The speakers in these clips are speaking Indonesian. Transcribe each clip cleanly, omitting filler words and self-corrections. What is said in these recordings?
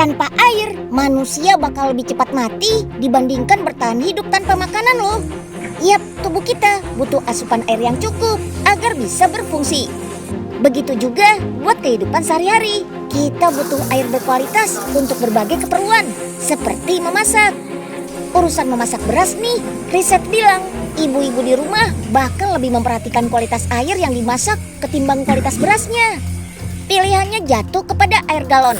Tanpa air, manusia bakal lebih cepat mati dibandingkan bertahan hidup tanpa makanan loh. Yap, tubuh kita butuh asupan air yang cukup agar bisa berfungsi. Begitu juga buat kehidupan sehari-hari. Kita butuh air berkualitas untuk berbagai keperluan, seperti memasak. Urusan memasak beras nih, riset bilang ibu-ibu di rumah bahkan lebih memperhatikan kualitas air yang dimasak ketimbang kualitas berasnya. Pilihannya jatuh kepada air galon.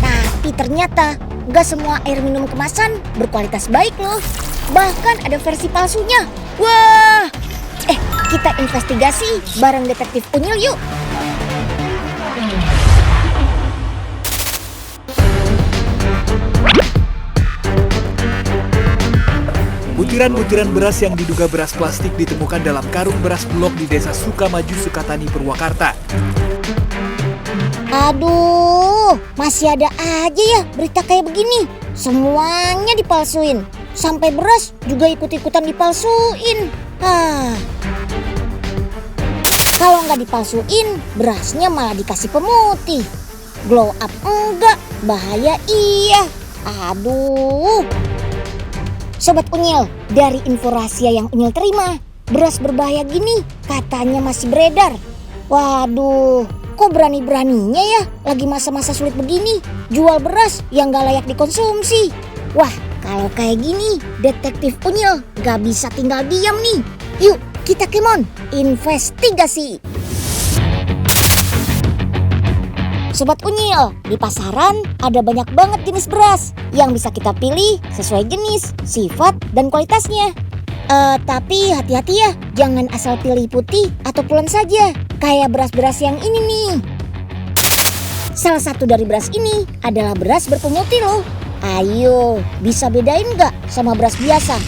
Tapi ternyata gak semua air minum kemasan berkualitas baik loh. Bahkan ada versi palsunya. Wah! Kita investigasi bareng detektif Unyil yuk. Butiran-butiran beras yang diduga beras plastik ditemukan dalam karung beras Bulog di Desa Sukamaju, Sukatani, Purwakarta. Aduh, masih ada aja ya berita kayak begini. Semuanya dipalsuin. Sampai beras juga ikut-ikutan dipalsuin. Kalau nggak dipalsuin, berasnya malah dikasih pemutih. Glow up enggak, bahaya iya. Aduh. Sobat Unyil, dari info rahasia yang Unyil terima, beras berbahaya gini katanya masih beredar. Waduh, kok berani-beraninya ya lagi masa-masa sulit begini jual beras yang gak layak dikonsumsi. Wah, kalau kayak gini detektif Unyil gak bisa tinggal diam nih. Yuk kita kemon investigasi. Sobat Unyil, di pasaran ada banyak banget jenis beras yang bisa kita pilih sesuai jenis, sifat, dan kualitasnya. Tapi hati-hati ya, jangan asal pilih putih atau pulen saja, kayak beras-beras yang ini nih. Salah satu dari beras ini adalah beras berpemutih loh. Ayo, bisa bedain nggak sama beras biasa?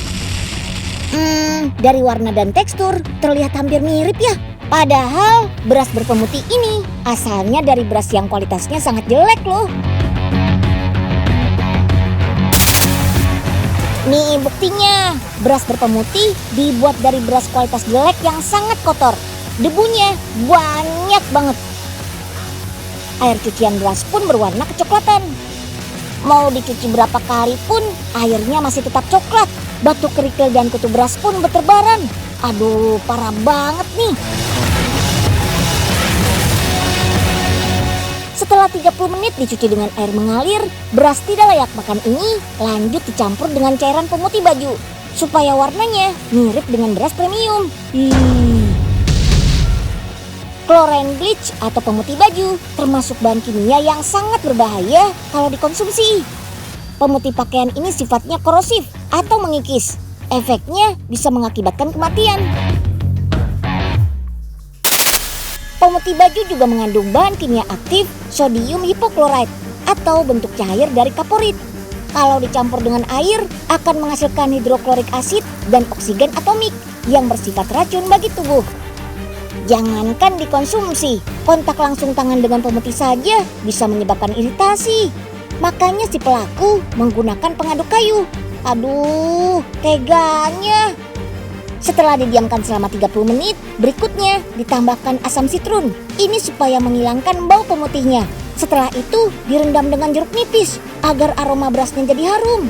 Dari warna dan tekstur terlihat hampir mirip ya. Padahal beras berpemutih ini asalnya dari beras yang kualitasnya sangat jelek loh. Nih buktinya, beras berpemutih dibuat dari beras kualitas jelek yang sangat kotor. Debunya banyak banget. Air cucian beras pun berwarna kecoklatan. Mau dicuci berapa kali pun airnya masih tetap coklat. Batu kerikil dan kutu beras pun berterbaran. Aduh, parah banget nih. Setelah 30 menit dicuci dengan air mengalir, beras tidak layak makan ini lanjut dicampur dengan cairan pemutih baju supaya warnanya mirip dengan beras premium. Chlorine bleach atau pemutih baju termasuk bahan kimia yang sangat berbahaya kalau dikonsumsi. Pemutih pakaian ini sifatnya korosif atau mengikis. Efeknya bisa mengakibatkan kematian. Pemutih baju juga mengandung bahan kimia aktif sodium hipoklorit atau bentuk cair dari kaporit. Kalau dicampur dengan air akan menghasilkan hidroklorik asid dan oksigen atomik yang bersifat racun bagi tubuh. Jangankan dikonsumsi, kontak langsung tangan dengan pemutih saja bisa menyebabkan iritasi. Makanya si pelaku menggunakan pengaduk kayu. Aduh, teganya. Setelah didiamkan selama 30 menit, berikutnya ditambahkan asam sitrun. Ini supaya menghilangkan bau pemutihnya. Setelah itu direndam dengan jeruk nipis agar aroma berasnya jadi harum.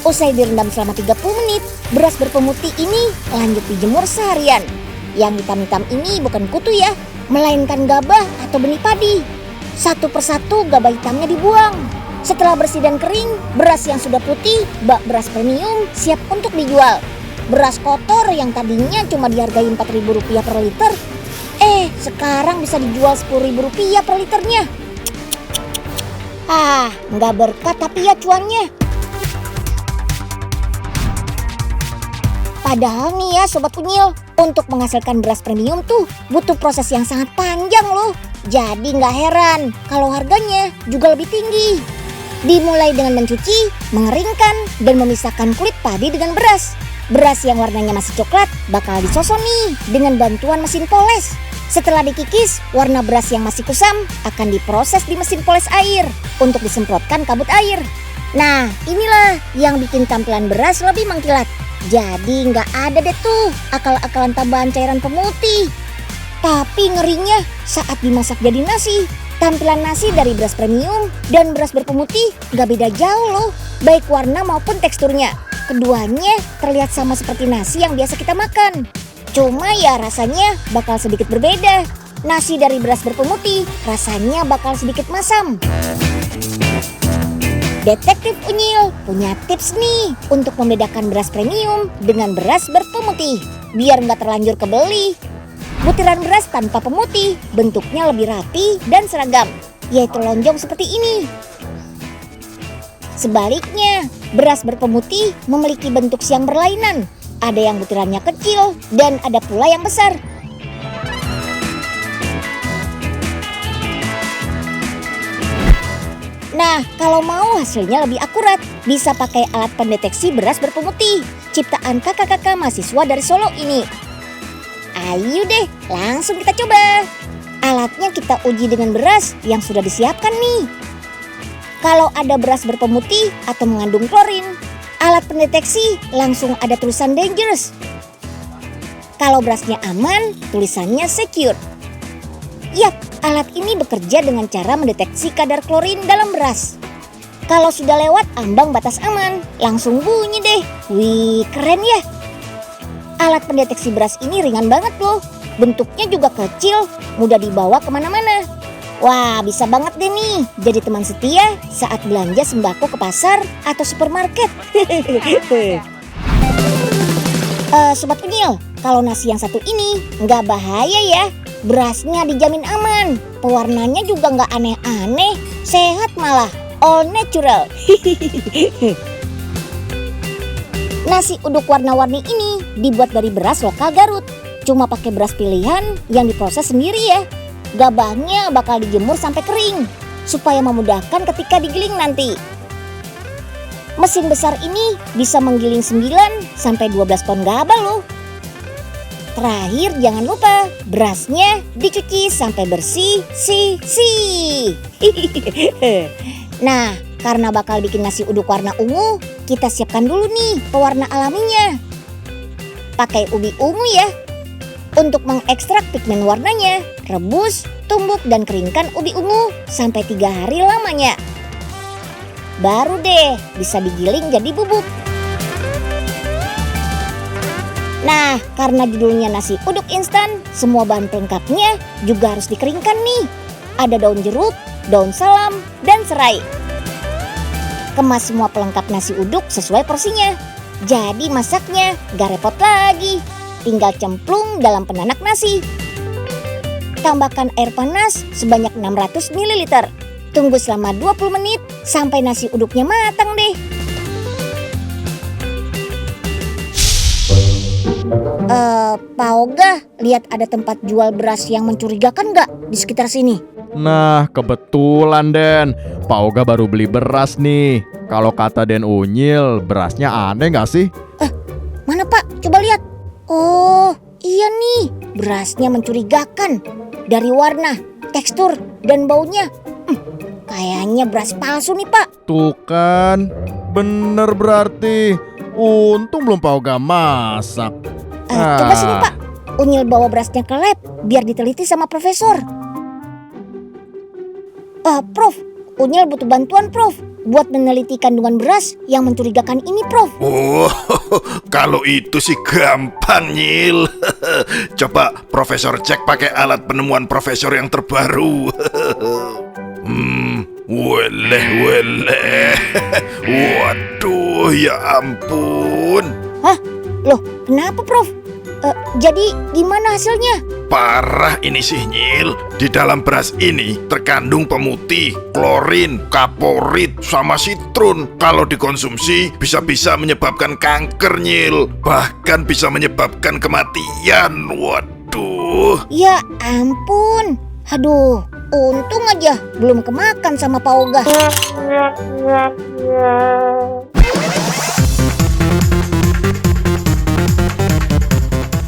Usai direndam selama 30 menit, beras berpemutih ini lanjut dijemur seharian. Yang hitam-hitam ini bukan kutu ya, melainkan gabah atau benih padi. Satu persatu gabah hitamnya dibuang. Setelah bersih dan kering, beras yang sudah putih, bak beras premium siap untuk dijual. Beras kotor yang tadinya cuma dihargai Rp4.000 per liter, sekarang bisa dijual Rp10.000 per liternya. Nggak berkat tapi ya cuannya. Padahal nih ya Sobat Unyil, untuk menghasilkan beras premium tuh butuh proses yang sangat panjang loh. Jadi nggak heran kalau harganya juga lebih tinggi. Dimulai dengan mencuci, mengeringkan, dan memisahkan kulit padi dengan beras. Beras yang warnanya masih coklat bakal disosok nih dengan bantuan mesin poles. Setelah dikikis, warna beras yang masih kusam akan diproses di mesin poles air untuk disemprotkan kabut air. Nah, inilah yang bikin tampilan beras lebih mengkilat. Jadi nggak ada deh tuh akal-akalan tambahan cairan pemutih. Tapi ngerinya saat dimasak jadi nasi, Tampilan nasi dari beras premium dan beras berpemutih gak beda jauh loh, baik warna maupun teksturnya. Keduanya terlihat sama seperti nasi yang biasa kita makan. Cuma ya rasanya bakal sedikit berbeda. Nasi dari beras berpemutih rasanya bakal sedikit masam. Detektif Unyil punya tips nih untuk membedakan beras premium dengan beras berpemutih biar nggak terlanjur kebeli. Butiran beras tanpa pemutih bentuknya lebih rapi dan seragam, yaitu lonjong seperti ini. Sebaliknya, beras berpemutih memiliki bentuk yang berlainan. Ada yang butirannya kecil dan ada pula yang besar. Nah, kalau mau hasilnya lebih akurat, bisa pakai alat pendeteksi beras berpemutih, ciptaan kakak-kakak mahasiswa dari Solo ini. Ayo deh, langsung kita coba. Alatnya kita uji dengan beras yang sudah disiapkan nih. Kalau ada beras berpemutih atau mengandung klorin, alat pendeteksi langsung ada tulisan dangerous. Kalau berasnya aman, tulisannya secure. Yap, alat ini bekerja dengan cara mendeteksi kadar klorin dalam beras. Kalau sudah lewat ambang batas aman, langsung bunyi deh. Wih, keren ya. Alat pendeteksi beras ini ringan banget loh. Bentuknya juga kecil, mudah dibawa kemana-mana. Wah, bisa banget deh nih jadi teman setia saat belanja sembako ke pasar atau supermarket. Sobat Unyil, kalau nasi yang satu ini nggak bahaya ya. Berasnya dijamin aman, pewarnanya juga nggak aneh-aneh, sehat malah, all natural. Nasi uduk warna-warni ini dibuat dari beras lokal Garut. Cuma pakai beras pilihan yang diproses sendiri ya. Gabahnya bakal dijemur sampai kering, supaya memudahkan ketika digiling nanti. Mesin besar ini bisa menggiling 9 sampai 12 ton gabah loh. Terakhir jangan lupa berasnya dicuci sampai bersih. Nah, karena bakal bikin nasi uduk warna ungu, kita siapkan dulu nih pewarna alaminya. Pakai ubi ungu ya. Untuk mengekstrak pigmen warnanya, rebus, tumbuk dan keringkan ubi ungu sampai 3 hari lamanya. Baru deh bisa digiling jadi bubuk. Nah, karena judulnya nasi uduk instan, semua bahan pelengkapnya juga harus dikeringkan nih. Ada daun jeruk, daun salam, dan serai. Kemas semua pelengkap nasi uduk sesuai porsinya. Jadi masaknya gak repot lagi. Tinggal cemplung dalam penanak nasi. Tambahkan air panas sebanyak 600 ml. Tunggu selama 20 menit sampai nasi uduknya matang deh. Pak Oga, lihat ada tempat jual beras yang mencurigakan nggak di sekitar sini? Nah, kebetulan Den. Pak Oga baru beli beras nih. Kalau kata Den Unyil, berasnya aneh nggak sih? Mana Pak? Coba lihat. Oh, iya nih. Berasnya mencurigakan. Dari warna, tekstur, dan baunya. Kayaknya beras palsu nih Pak. Tuh kan, bener berarti. Untung belum Pak Oga masak. Coba sini Pak, Unyil bawa berasnya ke lab biar diteliti sama profesor. Prof, Unyil butuh bantuan Prof buat meneliti kandungan beras yang mencurigakan ini Prof. Oh, kalau itu sih gampang Nyil. Coba profesor cek pakai alat penemuan profesor yang terbaru. Weleh. Waduh, ya ampun. Hah? Loh, kenapa Prof? Jadi gimana hasilnya? Parah ini sih Nyil. Di dalam beras ini terkandung pemutih, klorin, kaporit, sama sitron. Kalau dikonsumsi bisa-bisa menyebabkan kanker Nyil. Bahkan bisa menyebabkan kematian. Waduh. Ya ampun. Aduh, untung aja belum kemakan sama Pak Oga.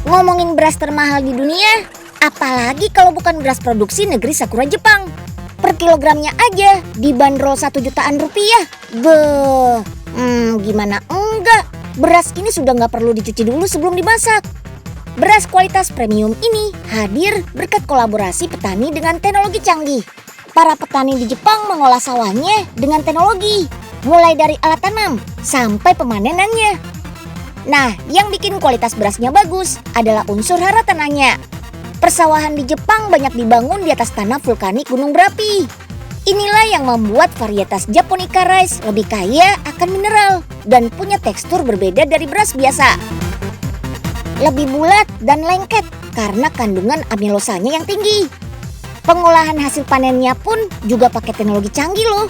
Ngomongin beras termahal di dunia, apalagi kalau bukan beras produksi negeri Sakura Jepang. Per kilogramnya aja dibanderol 1 jutaan rupiah. Gimana enggak? Beras ini sudah nggak perlu dicuci dulu sebelum dimasak. Beras kualitas premium ini hadir berkat kolaborasi petani dengan teknologi canggih. Para petani di Jepang mengolah sawahnya dengan teknologi, mulai dari alat tanam sampai pemanenannya. Nah, yang bikin kualitas berasnya bagus adalah unsur hara tanahnya. Persawahan di Jepang banyak dibangun di atas tanah vulkanik gunung berapi. Inilah yang membuat varietas Japonica rice lebih kaya akan mineral dan punya tekstur berbeda dari beras biasa. Lebih bulat dan lengket karena kandungan amilosanya yang tinggi. Pengolahan hasil panennya pun juga pakai teknologi canggih loh.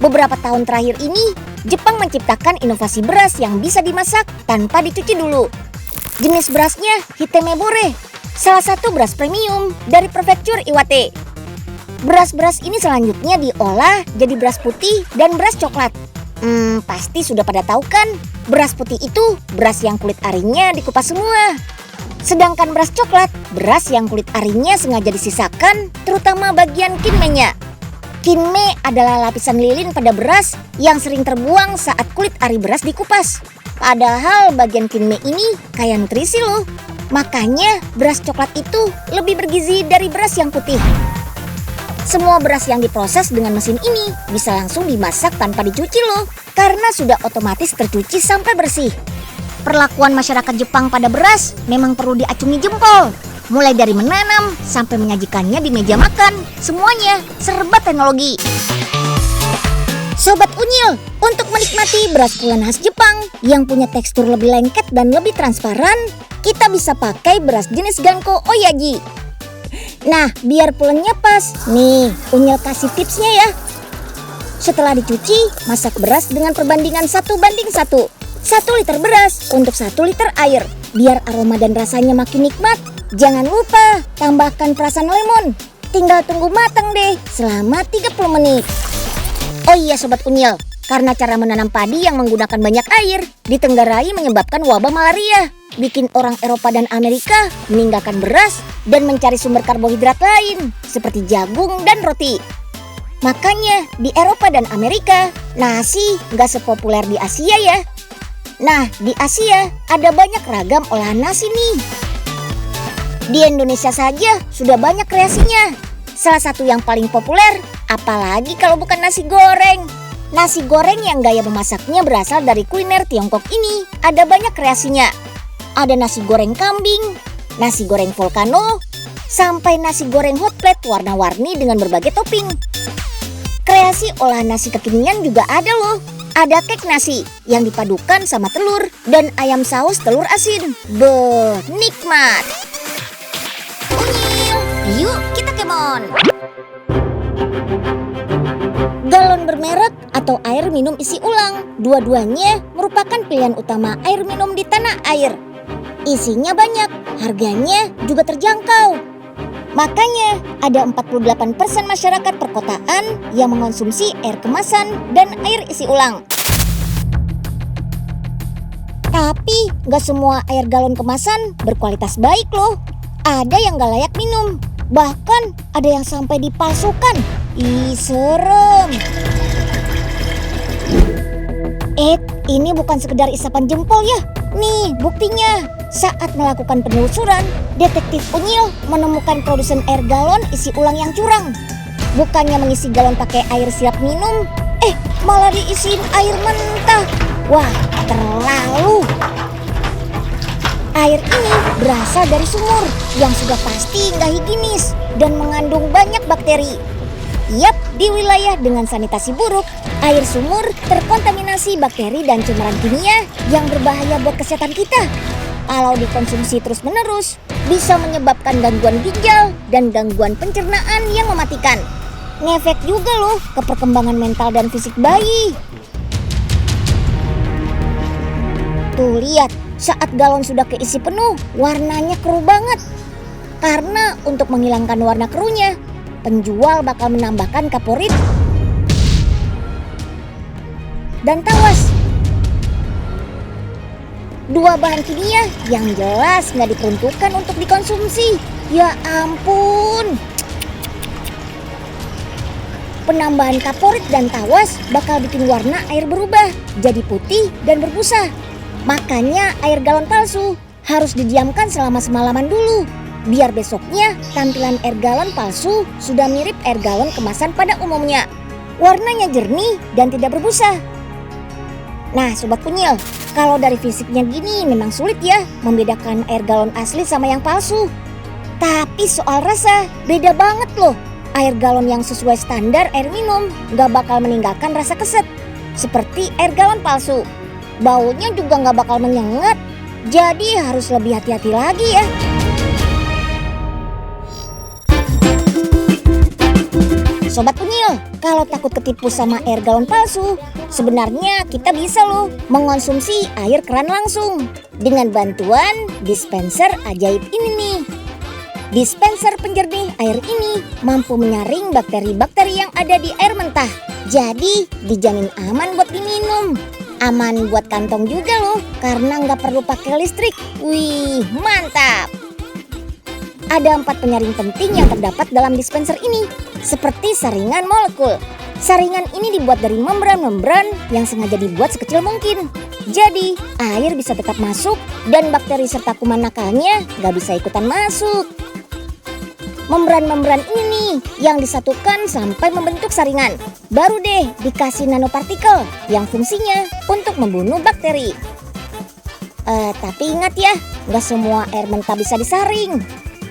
Beberapa tahun terakhir ini, Jepang menciptakan inovasi beras yang bisa dimasak tanpa dicuci dulu. Jenis berasnya Hitemebore, salah satu beras premium dari prefektur Iwate. Beras-beras ini selanjutnya diolah jadi beras putih dan beras coklat. Pasti sudah pada tahu kan, beras putih itu beras yang kulit arinya dikupas semua. Sedangkan beras coklat, beras yang kulit arinya sengaja disisakan, terutama bagian kinmenya. Kinme adalah lapisan lilin pada beras yang sering terbuang saat kulit ari beras dikupas. Padahal bagian kinme ini kaya nutrisi loh. Makanya beras coklat itu lebih bergizi dari beras yang putih. Semua beras yang diproses dengan mesin ini bisa langsung dimasak tanpa dicuci loh, karena sudah otomatis tercuci sampai bersih. Perlakuan masyarakat Jepang pada beras memang perlu diacungi jempol. Mulai dari menanam sampai menyajikannya di meja makan, semuanya serba teknologi. Sobat Unyil, untuk menikmati beras pulen khas Jepang yang punya tekstur lebih lengket dan lebih transparan, kita bisa pakai beras jenis Ganko Oyaji. Nah, biar pulennya pas, nih Unyil kasih tipsnya ya. Setelah dicuci, masak beras dengan perbandingan 1:1. 1 liter beras untuk 1 liter air. Biar aroma dan rasanya makin nikmat, jangan lupa tambahkan perasan lemon. Tinggal tunggu matang deh selama 30 menit. Oh iya Sobat Unyil, karena cara menanam padi yang menggunakan banyak air ditenggarai menyebabkan wabah malaria, bikin orang Eropa dan Amerika meninggalkan beras dan mencari sumber karbohidrat lain seperti jagung dan roti. Makanya di Eropa dan Amerika, nasi nggak sepopuler di Asia ya. Nah, di Asia ada banyak ragam olahan nasi nih. Di Indonesia saja sudah banyak kreasinya. Salah satu yang paling populer, apalagi kalau bukan nasi goreng. Nasi goreng yang gaya memasaknya berasal dari kuliner Tiongkok ini ada banyak kreasinya. Ada nasi goreng kambing, nasi goreng volcano, sampai nasi goreng hot plate warna-warni dengan berbagai topping. Kreasi olahan nasi kekinian juga ada loh. Ada kek nasi yang dipadukan sama telur dan ayam saus telur asin. Beuh, nikmat. Unyil, yuk kita kemon. Galon bermerek atau air minum isi ulang, dua-duanya merupakan pilihan utama air minum di tanah air. Isinya banyak, harganya juga terjangkau. Makanya ada 48% masyarakat perkotaan yang mengonsumsi air kemasan dan air isi ulang. Tapi gak semua air galon kemasan berkualitas baik loh. Ada yang gak layak minum, bahkan ada yang sampai dipalsukan. Ih, serem. Ini bukan sekedar isapan jempol ya. Nih buktinya. Saat melakukan penelusuran, Detektif Unyil menemukan produsen air galon isi ulang yang curang. Bukannya mengisi galon pakai air siap minum, malah diisiin air mentah. Wah, terlalu. Air ini berasal dari sumur yang sudah pasti nggak higienis dan mengandung banyak bakteri. Yap, di wilayah dengan sanitasi buruk, air sumur terkontaminasi bakteri dan cemaran kimia yang berbahaya buat kesehatan kita. Kalau dikonsumsi terus-menerus, bisa menyebabkan gangguan ginjal dan gangguan pencernaan yang mematikan. Ngefek juga loh ke perkembangan mental dan fisik bayi. Tuh lihat, saat galon sudah keisi penuh, warnanya keruh banget. Karena untuk menghilangkan warna keruhnya, penjual bakal menambahkan kaporit dan tawas. Dua bahan kimia yang jelas nggak diperuntukkan untuk dikonsumsi. Ya ampun. Penambahan kaporit dan tawas bakal bikin warna air berubah jadi putih dan berbusa. Makanya air galon palsu harus didiamkan selama semalaman dulu. biar besoknya tampilan air galon palsu sudah mirip air galon kemasan pada umumnya. Warnanya jernih dan tidak berbusa. Nah Sobat Unyil, kalau dari fisiknya gini memang sulit ya membedakan air galon asli sama yang palsu. Tapi soal rasa, beda banget loh. Air galon yang sesuai standar air minum gak bakal meninggalkan rasa keset seperti air galon palsu. Baunya juga gak bakal menyengat. Jadi harus lebih hati-hati lagi ya. Sobat Unyil, kalau takut ketipu sama air galon palsu, sebenarnya kita bisa loh mengonsumsi air keran langsung dengan bantuan dispenser ajaib ini nih. Dispenser penjernih air ini mampu menyaring bakteri-bakteri yang ada di air mentah. Jadi dijamin aman buat diminum. Aman buat kantong juga loh, karena nggak perlu pakai listrik. Wih, mantap! Ada 4 penyaring penting yang terdapat dalam dispenser ini, seperti saringan molekul. Saringan ini dibuat dari membran-membran yang sengaja dibuat sekecil mungkin. Jadi, air bisa tetap masuk dan bakteri serta kuman nakalnya nggak bisa ikutan masuk. Membran-membran ini nih yang disatukan sampai membentuk saringan. Baru deh dikasih nanopartikel yang fungsinya untuk membunuh bakteri. Tapi ingat ya, nggak semua air mentah bisa disaring.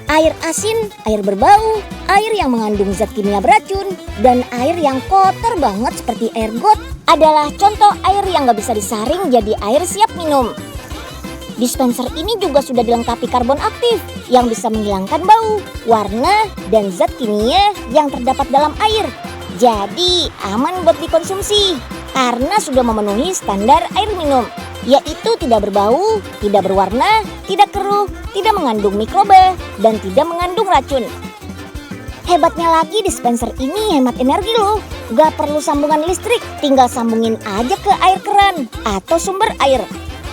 Air asin, air berbau, air yang mengandung zat kimia beracun, dan air yang kotor banget seperti air got adalah contoh air yang nggak bisa disaring jadi air siap minum. Dispenser ini juga sudah dilengkapi karbon aktif yang bisa menghilangkan bau, warna, dan zat kimia yang terdapat dalam air. Jadi aman buat dikonsumsi karena sudah memenuhi standar air minum, yaitu tidak berbau, tidak berwarna, tidak keruh, tidak mengandung mikroba, dan tidak mengandung racun. Hebatnya lagi dispenser ini hemat energi loh. Gak perlu sambungan listrik, tinggal sambungin aja ke air keran atau sumber air.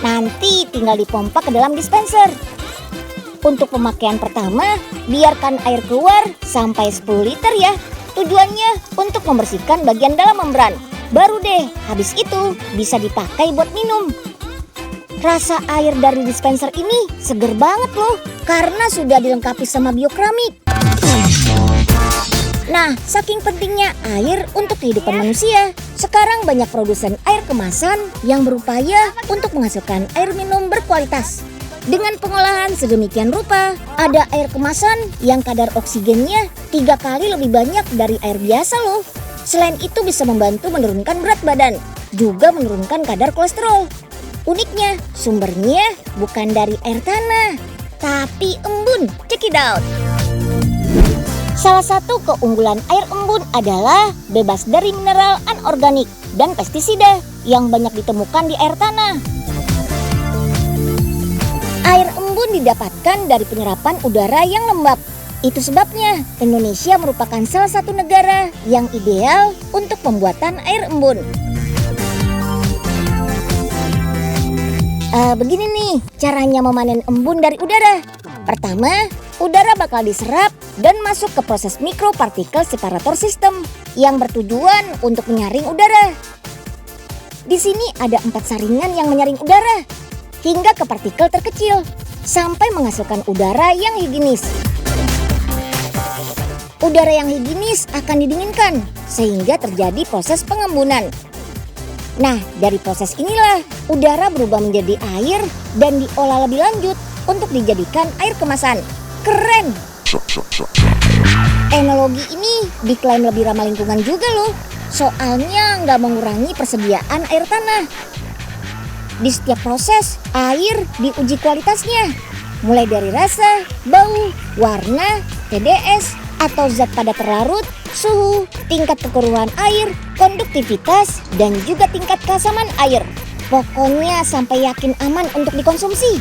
Nanti tinggal dipompa ke dalam dispenser. Untuk pemakaian pertama, biarkan air keluar sampai 10 liter ya. Tujuannya untuk membersihkan bagian dalam membran. Baru deh, habis itu bisa dipakai buat minum. Rasa air dari dispenser ini seger banget loh, karena sudah dilengkapi sama biokeramik. Nah, saking pentingnya air untuk kehidupan manusia, sekarang banyak produsen air kemasan yang berupaya untuk menghasilkan air minum berkualitas. Dengan pengolahan sedemikian rupa, ada air kemasan yang kadar oksigennya 3 kali lebih banyak dari air biasa loh. Selain itu bisa membantu menurunkan berat badan, juga menurunkan kadar kolesterol. Uniknya, sumbernya bukan dari air tanah, tapi embun. Check it out! Salah satu keunggulan air embun adalah bebas dari mineral anorganik dan pestisida yang banyak ditemukan di air tanah. Air embun didapatkan dari penyerapan udara yang lembab. Itu sebabnya Indonesia merupakan salah satu negara yang ideal untuk pembuatan air embun. Begini nih caranya memanen embun dari udara. Pertama, udara bakal diserap dan masuk ke proses mikropartikel separator sistem yang bertujuan untuk menyaring udara. Di sini ada 4 saringan yang menyaring udara hingga ke partikel terkecil sampai menghasilkan udara yang higienis. Udara yang higienis akan didinginkan sehingga terjadi proses pengembunan. Nah, dari proses inilah udara berubah menjadi air dan diolah lebih lanjut untuk dijadikan air kemasan. Keren! Teknologi ini diklaim lebih ramah lingkungan juga loh. Soalnya nggak mengurangi persediaan air tanah. Di setiap proses, air diuji kualitasnya. Mulai dari rasa, bau, warna, TDS, atau zat padat terlarut, suhu, tingkat kekeruhan air, konduktivitas, dan juga tingkat keasaman air. Pokoknya sampai yakin aman untuk dikonsumsi.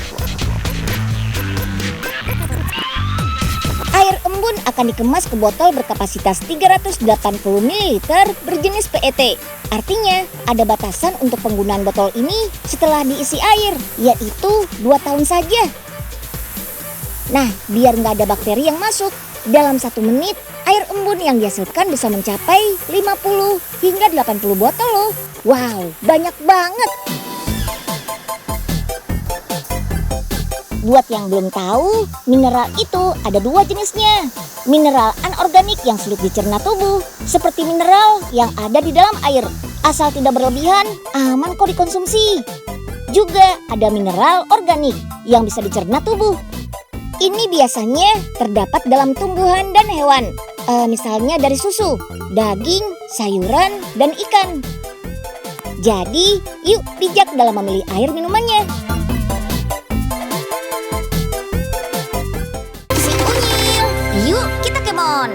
Air embun akan dikemas ke botol berkapasitas 380 ml berjenis PET. Artinya ada batasan untuk penggunaan botol ini setelah diisi air, yaitu 2 tahun saja. Nah, biar nggak ada bakteri yang masuk, dalam 1 menit air embun yang dihasilkan bisa mencapai 50 hingga 80 botol loh. Wow, banyak banget. Buat yang belum tahu, mineral itu ada dua jenisnya. Mineral anorganik yang sulit dicerna tubuh, seperti mineral yang ada di dalam air. Asal tidak berlebihan, aman kok dikonsumsi. Juga ada mineral organik yang bisa dicerna tubuh. Ini biasanya terdapat dalam tumbuhan dan hewan, misalnya dari susu, daging, sayuran, dan ikan. Jadi, yuk bijak dalam memilih air minumannya. Yuk kita kemon.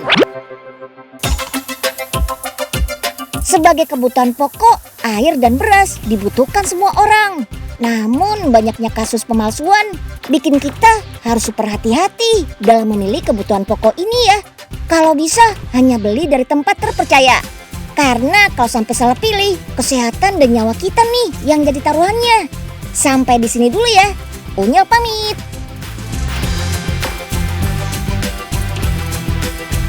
Sebagai kebutuhan pokok, air dan beras dibutuhkan semua orang. Namun banyaknya kasus pemalsuan bikin kita harus super hati-hati dalam memilih kebutuhan pokok ini ya. Kalau bisa hanya beli dari tempat terpercaya. Karena kalau sampai salah pilih, kesehatan dan nyawa kita nih yang jadi taruhannya. Sampai di sini dulu ya. Unyil pamit.